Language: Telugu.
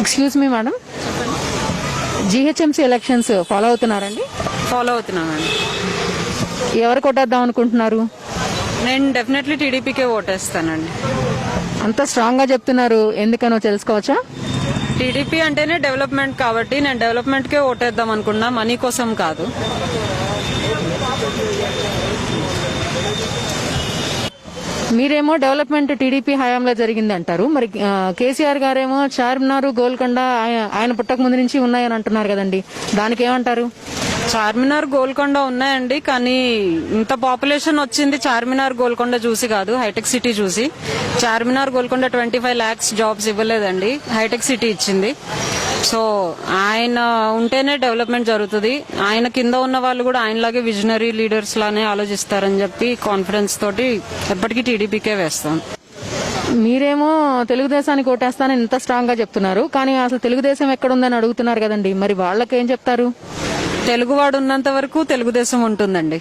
Excuse me madam, GHMC elections follow అవుతున్నారండి? ఫాలో అవుతున్నామండి. ఎవరు కొట్టేద్దాం అనుకుంటున్నారు? నేను డెఫినెట్లీ టీడీపీకే ఓటేస్తానండి. అంత స్ట్రాంగ్ గా చెప్తున్నారు, ఎందుకనో తెలుసుకోవచ్చా? టీడీపీ అంటేనే డెవలప్మెంట్ కాబట్టి నేను డెవలప్మెంట్కే ఓటేద్దాం అనుకున్నా, మనీ కోసం కాదు. మీరేమో డెవలప్మెంట్ టీడీపీ హయాంలో జరిగింది అంటారు, మరి కేసీఆర్ గారేమో చార్మినార్, గోల్కొండ ఆయన పుట్టక ముందు నుంచి ఉన్నాయని అంటున్నారు కదండి, దానికి ఏమంటారు? చార్మినార్, గోల్కొండ ఉన్నాయండి, కానీ ఇంత పాపులేషన్ వచ్చింది చార్మినార్, గోల్కొండ చూసి కాదు, హైటెక్ సిటీ చూసి. చార్మినార్, గోల్కొండ 25 lakhs జాబ్స్ ఇవ్వలేదండి, హైటెక్ సిటీ ఇచ్చింది. సో ఆయన ఉంటేనే డెవలప్మెంట్ జరుగుతుంది. ఆయన కింద ఉన్న వాళ్ళు కూడా ఆయనలాగే విజనరీ లీడర్స్ లానే ఆలోచిస్తారని చెప్పి కాన్ఫిడెన్స్ తోటి ఎప్పటికీ టీడీపీకే వేస్తాం. మీరేమో తెలుగుదేశానికి ఓటేస్తానని ఇంత స్ట్రాంగ్ గా చెప్తున్నారు, కానీ అసలు తెలుగుదేశం ఎక్కడుందని అడుగుతున్నారు కదండి, మరి వాళ్ళకేం చెప్తారు? తెలుగువాడు ఉన్నంత వరకు తెలుగుదేశం ఉంటుందండి.